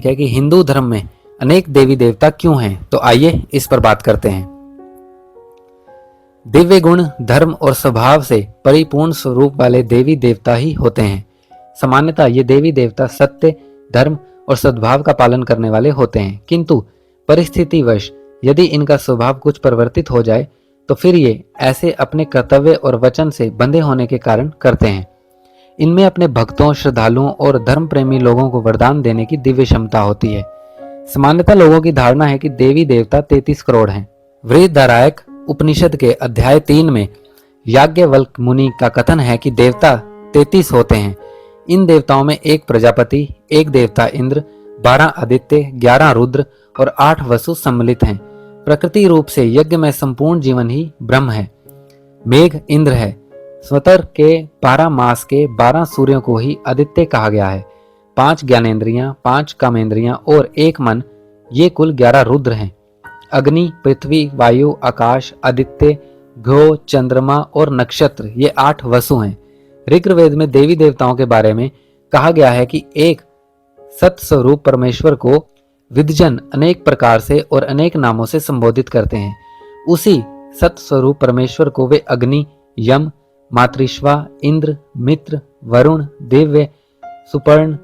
है कि हिंदू धर्म में अनेक देवी देवता क्यों हैं, तो आइए इस पर बात करते हैं। दिव्य गुण, धर्म और स्वभाव से परिपूर्ण स्वरूप वाले देवी देवता ही होते हैं। सामान्यतः ये देवी देवता सत्य, धर्म और सद्भाव का पालन करने वाले होते हैं, किंतु परिस्थितिवश यदि इनका स्वभाव कुछ परिवर्तित हो जाए तो फिर ये ऐसे अपने कर्तव्य और वचन से बंधे होने के कारण करते हैं। इनमें अपने भक्तों, श्रद्धालुओं और धर्म प्रेमी लोगों को वरदान देने की दिव्य क्षमता होती है। सामान्यतः लोगों की धारणा है कि देवी देवता 33 करोड़ हैं। बृहदारण्यक उपनिषद के अध्याय 3 में याज्ञवल्क्य मुनि का कथन है कि देवता 33 होते हैं। इन देवताओं में एक प्रजापति, एक देवता इंद्र, 12 आदित्य, 11 रुद्र और 8 वसु सम्मिलित हैं। प्रकृति रूप से यज्ञ में संपूर्ण जीवन ही ब्रह्म है। मेघ इंद्र है। स्वतर के 12 मास के 12 सूर्यों को ही आदित्य कहा गया है। 5 ज्ञानेंद्रियां, 5 कामेंद्रियां और 1 मन, ये कुल 11 रुद्र हैं। अग्नि, पृथ्वी, वायु, आकाश, आदित्य, ग्रह, चंद्रमा और नक्षत्र, ये 8 वसु हैं। ऋग्वेद में देवी देवताओं के बारे में कहा गया है कि एक सत्स्वरूप परमेश्वर को विद्जन अनेक प्रकार से और अनेक नामों से संबोधित करते हैं। उसी सत्स्वरूप परमेश्वर को वे अग्नि, यम, मातृश्वा, इंद्र, मित्र, वरुण, दिव्य, सुपर्ण,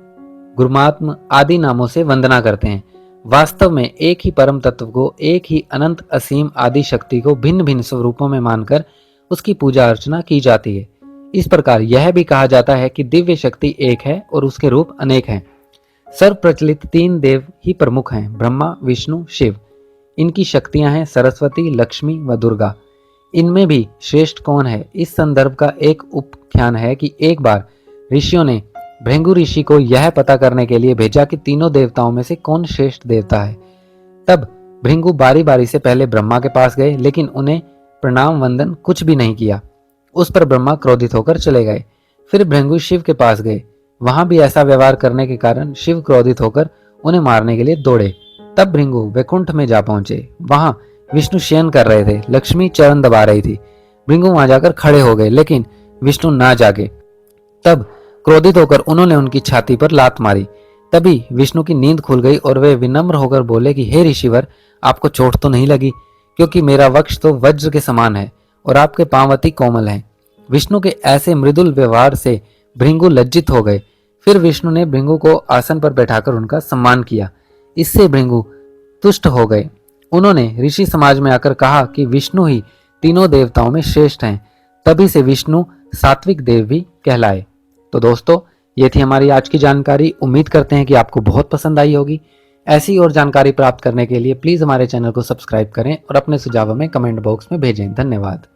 गुरुमात्म आदि नामों से वंदना करते हैं। वास्तव में एक ही परम तत्व को, एक ही अनंत असीम आदि शक्ति को भिन्न भिन्न स्वरूपों में मानकर उसकी पूजा अर्चना की जाती है। इस प्रकार यह भी कहा जाता है कि दिव्य शक्ति एक है और उसके रूप अनेक हैं। सर्व प्रचलित 3 देव ही प्रमुख हैं, ब्रह्मा, विष्णु, शिव। इनकी शक्तियां हैं सरस्वती, लक्ष्मी व दुर्गा। इनमें भी श्रेष्ठ कौन है, इस संदर्भ का एक उपाख्यान है कि एक बार ऋषियों ने भृंगु ऋषि को यह पता करने के लिए भेजा कि तीनों देवताओं में से कौन श्रेष्ठ देवता है। तब भृंगु बारी बारी से पहले ब्रह्मा के पास गए, लेकिन उन्हें प्रणाम वंदन कुछ भी नहीं किया। उस पर ब्रह्मा क्रोधित होकर चले गए। फिर भृंगु शिव के पास गए। वहां भी ऐसा व्यवहार करने के कारण शिव क्रोधित होकर उन्हें मारने के लिए दौड़े। तब भृंगु वैकुंठ में जा पहुंचे। वहां विष्णु शयन कर रहे थे, लक्ष्मी चरण दबा रही थी। भृंगु वहां जाकर खड़े हो गए, लेकिन विष्णु ना जागे। तब क्रोधित होकर उन्होंने उनकी छाती पर लात मारी। तभी विष्णु की नींद खुल गई और वे विनम्र होकर बोले कि हे ऋषिवर, आपको चोट तो नहीं लगी, क्योंकि मेरा वक्ष तो वज्र के समान है और आपके पांव अति कोमल हैं। विष्णु के ऐसे मृदुल व्यवहार से भृंगु लज्जित हो गए। फिर विष्णु ने भृंगु को आसन पर बैठाकर उनका सम्मान किया। इससे भृंगु तुष्ट हो गए। उन्होंने ऋषि समाज में आकर कहा कि विष्णु ही तीनों देवताओं में श्रेष्ठ हैं। तभी से विष्णु सात्विक देव भी कहलाए। तो दोस्तों, ये थी हमारी आज की जानकारी। उम्मीद करते हैं कि आपको बहुत पसंद आई होगी। ऐसी और जानकारी प्राप्त करने के लिए प्लीज हमारे चैनल को सब्सक्राइब करें और अपने सुझाव हमें कमेंट बॉक्स में भेजें। धन्यवाद।